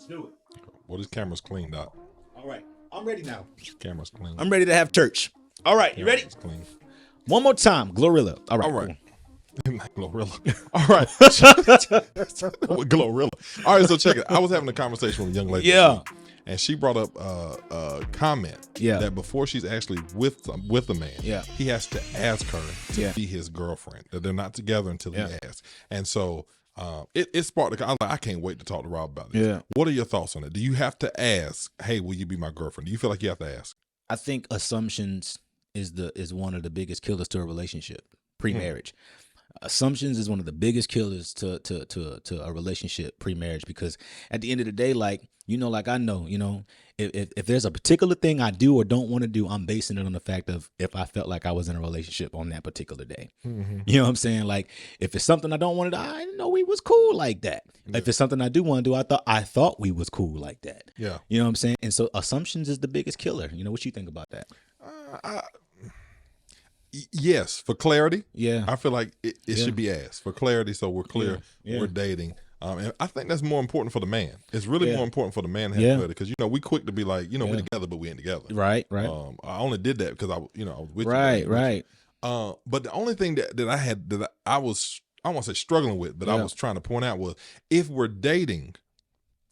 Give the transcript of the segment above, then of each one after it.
do it. Well, this camera's clean, Doc. All right. I'm ready now. Camera's clean. I'm ready to have church. All right. You ready? Camera's clean. One more time. Glorilla. All right. All right. Cool. Glorilla. All right. Glorilla. All right, so check it. I was having a conversation with a young lady. Yeah. And she brought up a comment that before she's actually with a man, he has to ask her to be his girlfriend. That they're not together until he asks. And so it sparked. I was like, I can't wait to talk to Rob about this. Yeah. What are your thoughts on it? Do you have to ask, hey, will you be my girlfriend? Do you feel like you have to ask? I think assumptions is one of the biggest killers to a relationship pre-marriage. Assumptions is one of the biggest killers to a relationship pre-marriage, because at the end of the day, like I know, if there's a particular thing I do or don't want to do, I'm basing it on the fact of if I felt like I was in a relationship on that particular day. Mm-hmm. You know what I'm saying? Like if it's something I don't want to do, I didn't know we was cool like that. Yeah. If it's something I do want to do, I thought we was cool like that. Yeah. You know what I'm saying? And so assumptions is the biggest killer. What you think about that? Yes, for clarity. Yeah. I feel like it should be asked for clarity, so we're clear we're dating. And I think that's more important for the man. It's really more important for the man to have clarity, because we quick to be like, we're together, but we ain't together. Right. I only did that because I was with you. Right. But the only thing that I had that I was, I won't say struggling with, but I was trying to point out was, if we're dating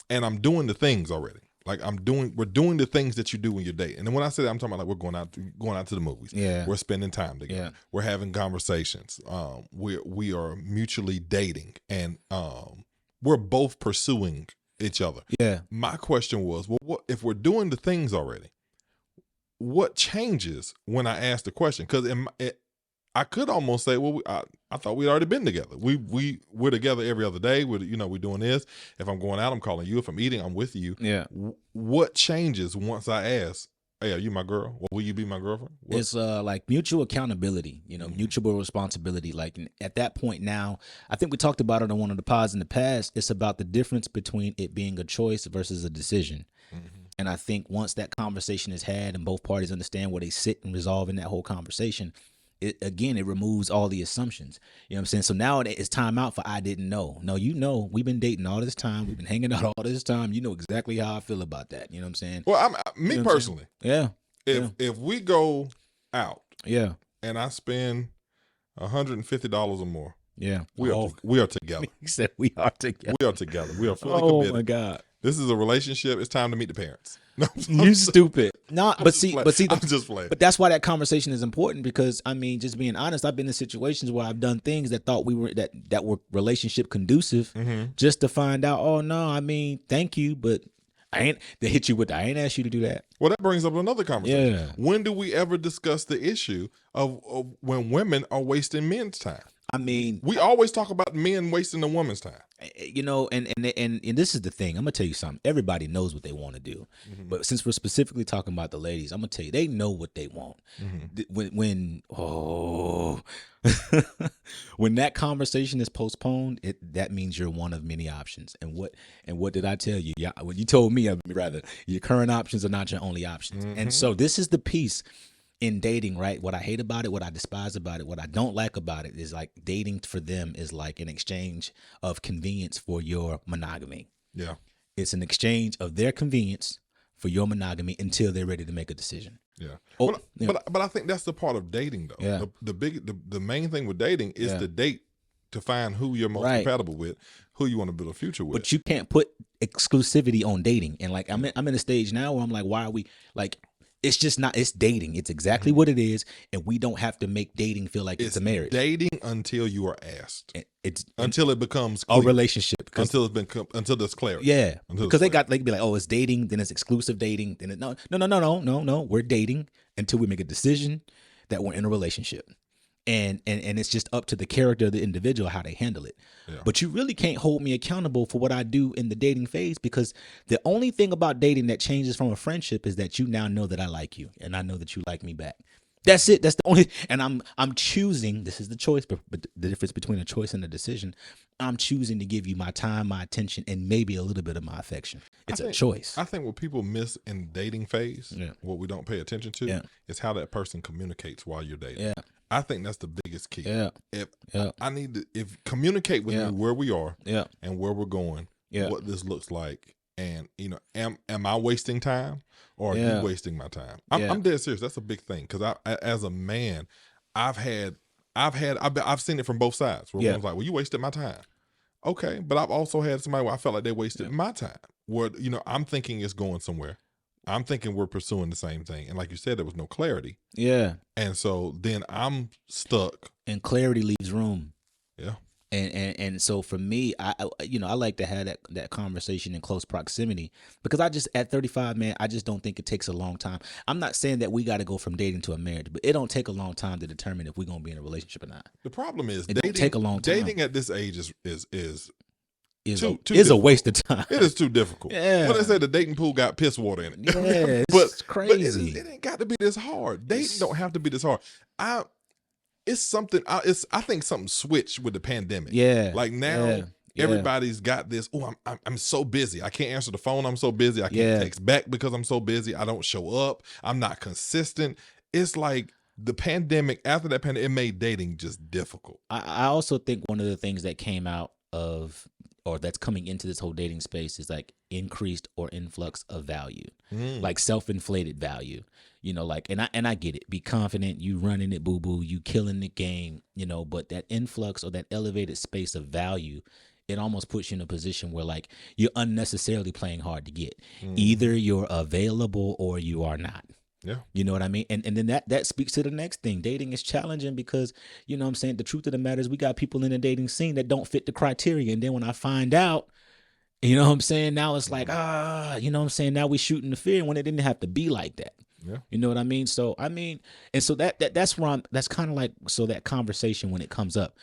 and I'm doing the things already. Like we're doing the things that you do when you're dating. And when I say that, I'm talking about like we're going out to the movies. Yeah. We're spending time together. Yeah. We're having conversations. We are mutually dating, and we're both pursuing each other. Yeah. My question was, well, what if we're doing the things already? What changes when I ask the question? Because I could almost say, well, I thought we'd already been together. We're together every other day. We're doing this. If I'm going out, I'm calling you. If I'm eating, I'm with you. Yeah. What changes once I ask, hey, are you my girl? Well, will you be my girlfriend? What? It's like mutual accountability, mutual responsibility. Like at that point now, I think we talked about it on one of the pods in the past. It's about the difference between it being a choice versus a decision. Mm-hmm. And I think once that conversation is had and both parties understand where they sit and resolve in that whole conversation, it removes all the assumptions. You know what I'm saying? So now it's time out for I didn't know. No, we've been dating all this time. We've been hanging out all this time. You know exactly how I feel about that. You know what I'm saying? Well, me personally. Yeah. If we go out and I spend $150 or more, we are together. He said we are together. We are together. We are fully committed. Oh my God. This is a relationship. It's time to meet the parents. No, you stupid. No, but see, I'm just playing. But that's why that conversation is important, because just being honest, I've been in situations where I've done things that thought we were that were relationship conducive, just to find out, oh no, thank you, but I ain't. They hit you with, I ain't asked you to do that. Well, that brings up another conversation. Yeah. When do we ever discuss the issue of when women are wasting men's time? We always talk about men wasting a woman's time. And this is the thing. I'm gonna tell you something. Everybody knows what they want to do, but since we're specifically talking about the ladies, I'm gonna tell you they know what they want. When that conversation is postponed, that means you're one of many options. And what did I tell you? Yeah, what you told me, rather, your current options are not your only options. And so this is the piece in dating, right? What I hate about it, what I despise about it, what I don't like about it is like dating for them is like an exchange of convenience for your monogamy. Yeah. It's an exchange of their convenience for your monogamy until they're ready to make a decision. Yeah. But I think that's the part of dating though. Yeah. The main thing with dating is to date to find who you're most compatible with, who you want to build a future with. But you can't put exclusivity on dating. And like I'm in a stage now where I'm like, why are we like, it's just not, it's dating. It's exactly what it is. And we don't have to make dating feel like it's a marriage. Dating until you are asked. Until it becomes clear. A relationship. Until there's clarity. Yeah. Because they can be like, oh, it's dating, then it's exclusive dating. Then no. We're dating until we make a decision that we're in a relationship. And it's just up to the character of the individual how they handle it. Yeah. But you really can't hold me accountable for what I do in the dating phase, because the only thing about dating that changes from a friendship is that you now know that I like you and I know that you like me back. That's it. That's the only. And I'm choosing. This is the choice, but the difference between a choice and a decision. I'm choosing to give you my time, my attention, and maybe a little bit of my affection. It's a choice. I think what people miss in dating phase, what we don't pay attention to, is how that person communicates while you're dating. Yeah. I think that's the biggest key. Yeah. I need to communicate with you where we are and where we're going, what this looks like and am I wasting time, or are Yeah. you wasting my time? Yeah. I'm dead serious. That's a big thing, because as a man, I've seen it from both sides. Where Yeah. one's like, "Well, you wasted my time." Okay, but I've also had somebody where I felt like they wasted my time. Where I'm thinking it's going somewhere. I'm thinking we're pursuing the same thing, and like you said, there was no clarity. Yeah. And so then I'm stuck. And clarity leaves room. Yeah. And so for me, I like to have that conversation in close proximity, because I just, at 35, man, I just don't think it takes a long time. I'm not saying that we got to go from dating to a marriage, but it don't take a long time to determine if we're going to be in a relationship or not. The problem is It don't take a long time. Dating at this age is too a difficult. waste of time. It is too difficult. Yeah. When they say the dating pool got piss water in it. Yeah, but it's crazy. But it ain't got to be this hard. Dating don't have to be this hard. It's something. I think something switched with the pandemic. Yeah. Like now, Yeah. everybody's got this. Oh, I'm so busy. I can't answer the phone. I'm so busy. I can't text back because I'm so busy. I don't show up. I'm not consistent. It's like the pandemic. After that pandemic, it made dating just difficult. I also think one of the things that came out of, or that's coming into this whole dating space, is like increased or influx of value, like self-inflated value. Like, and I get it. Be confident, you running it, boo boo, you killing the game. But that influx or that elevated space of value, it almost puts you in a position where like you're unnecessarily playing hard to get. Either you're available or you are not. Yeah. You know what I mean? And then that speaks to the next thing. Dating is challenging because, you know what I'm saying, the truth of the matter is we got people in the dating scene that don't fit the criteria. And then when I find out, you know what I'm saying, now it's like, you know what I'm saying, now we shooting the fear when it didn't have to be like that. Yeah. You know what I mean? So, and so that's where that's kind of like, so that conversation when it comes up,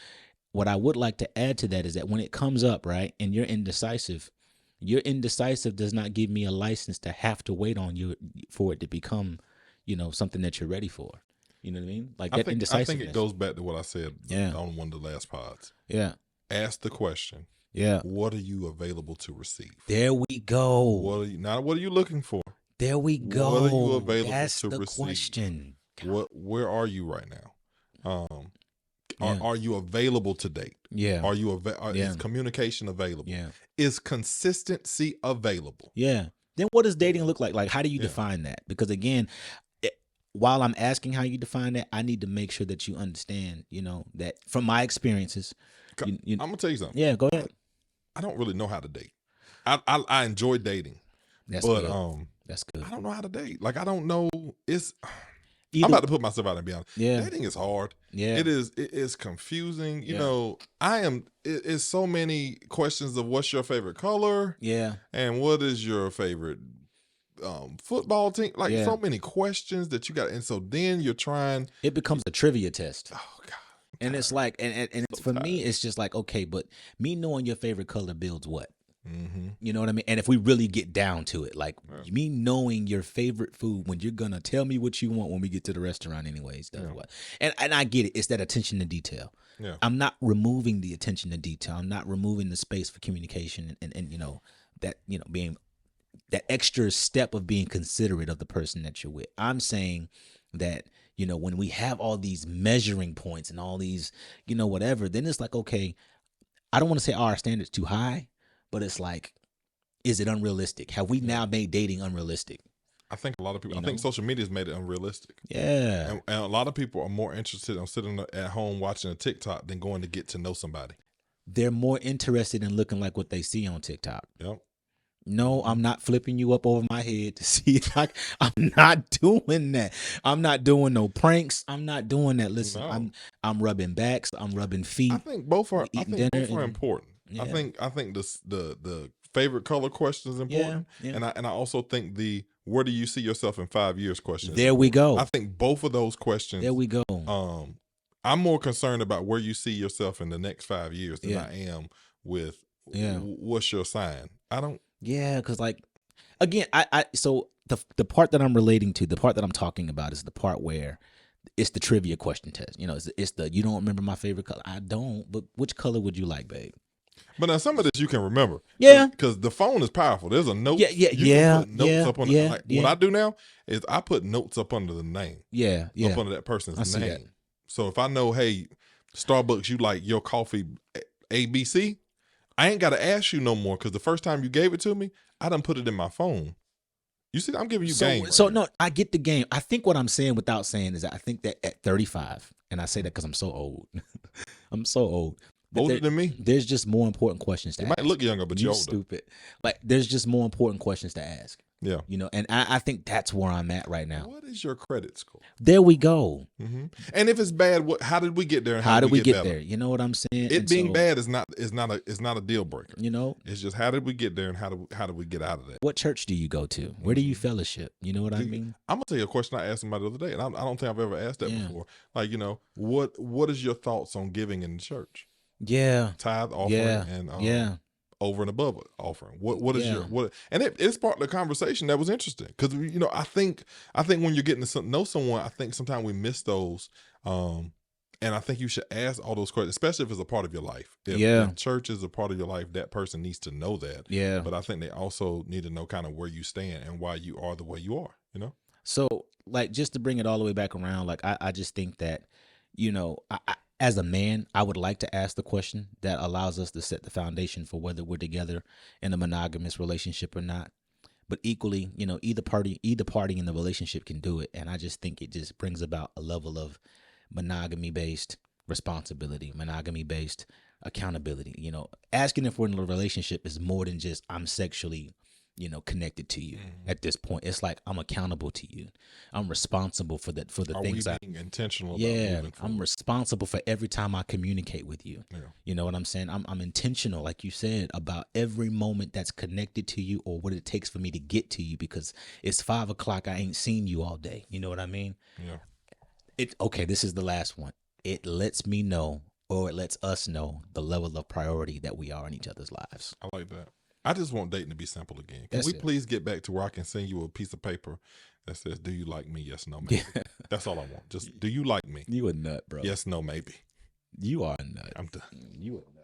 what I would like to add to that is that when it comes up, right, and you're indecisive does not give me a license to have to wait on you for it to become, something that you're ready for. You know what I mean? Like that indecisiveness. I think it goes back to what I said on one of the last pods. Yeah. Ask the question. Yeah. What are you available to receive? There we go. What are you looking for? There we go. What are you available That's to the receive? question. Where are you right now? Are you available to date? Yeah. Are you is communication available? Yeah. Is consistency available? Yeah. Then what does dating look like? Like, how do you define that? Because again, while I'm asking how you define that, I need to make sure that you understand, that from my experiences. I'm gonna tell you something. Yeah, go ahead. I don't really know how to date. I enjoy dating. That's but good. That's good. I don't know how to date. Like, I don't know. I'm about to put myself out there and be honest. Yeah. Dating is hard. Yeah. It is confusing. It's so many questions of what's your favorite color? Yeah. And what is your favorite football team? Like, so many questions that you got. And so then you're trying. It becomes a trivia test. Oh, God. And it's like, and it's, for me, it's just like, okay, but me knowing your favorite color builds what? Mm-hmm. You know what I mean? And if we really get down to it, like me knowing your favorite food, when you're gonna tell me what you want when we get to the restaurant anyways, does what? And I get it. It's that attention to detail. Yeah. I'm not removing the attention to detail. I'm not removing the space for communication and that, being that extra step of being considerate of the person that you're with. I'm saying that, when we have all these measuring points and all these, whatever, then it's like, okay, I don't want to say our standards too high, but it's like, is it unrealistic? Have we now made dating unrealistic? I think a lot of people, I think social media has made it unrealistic. Yeah. And a lot of people are more interested in sitting at home watching a TikTok than going to get to know somebody. They're more interested in looking like what they see on TikTok. Yep. No, I'm not flipping you up over my head to see it. I'm not doing that. I'm not doing no pranks. I'm not doing that. Listen, No. I'm rubbing backs. I'm rubbing feet. I think both are. Eating dinner Important. Yeah. I think the favorite color question is important. Yeah. And I also think the where do you see yourself in 5 years question. There we go. I think both of those questions. There we go. I'm more concerned about where you see yourself in the next 5 years than I am with what's your sign. I don't. Yeah, because like, again, so the part that I'm relating to, the part that I'm talking about is the part where it's the trivia question test. It's the you don't remember my favorite color. I don't, but which color would you like, babe? But now some of this you can remember. Yeah. Because the phone is powerful. There's a note. Yeah. You can put notes up on what I do now is I put notes up under the name. Yeah. Up under that person's name. That. So if I know, hey, Starbucks, you like your coffee ABC, I ain't got to ask you no more because the first time you gave it to me, I done put it in my phone. You see, I'm giving you game. So no, I get the game. I think what I'm saying without saying is that I think that at 35, and I say that because I'm so old. I'm so old. Older than me. There's just more important questions to ask. You might look younger, but you're older. Stupid. Like there's just more important questions to ask. Yeah. You know, and I think that's where I'm at right now. What is your credit score? There we go. Mm-hmm. And if it's bad, how did we get there? And how did we get better? there? You know what I'm saying? It being bad is not a deal breaker. You know, it's just how did we get there and how did we get out of that? What church do you go to? Where do you fellowship? You know what I mean? I'm gonna tell you a question I asked somebody the other day, and I don't think I've ever asked that before. Like, you know, what is your thoughts on giving in the church? Yeah, tithe offering and over and above offering. What is your and it's part of the conversation that was interesting because you know I think when you're getting to know someone, I think sometimes we miss those, and I think you should ask all those questions, especially if it's a part of your life. If church is a part of your life, that person needs to know that. Yeah, but I think they also need to know kind of where you stand and why you are the way you are. You know. So like just to bring it all the way back around, like I just think that you know as a man, I would like to ask the question that allows us to set the foundation for whether we're together in a monogamous relationship or not. But equally, you know, either party in the relationship can do it. And I just think it just brings about a level of monogamy-based responsibility, monogamy-based accountability. You know, asking if we're in a relationship is more than just I'm sexually, you know, connected to you. At this point. It's like I'm accountable to you. I'm responsible for the things we being intentional about I'm responsible for every time I communicate with you. Yeah. You know what I'm saying? I'm intentional, like you said, about every moment that's connected to you or what it takes for me to get to you because it's 5 o'clock. I ain't seen you all day. You know what I mean? Yeah. Okay, this is the last one. It lets me know or it lets us know the level of priority that we are in each other's lives. I like that. I just want dating to be simple again. Can we please get back to where I can send you a piece of paper that says, do you like me? Yes, no, maybe. Yeah. That's all I want. Just, do you like me? You a nut, bro. Yes, no, maybe. You are a nut. I'm done. You a nut.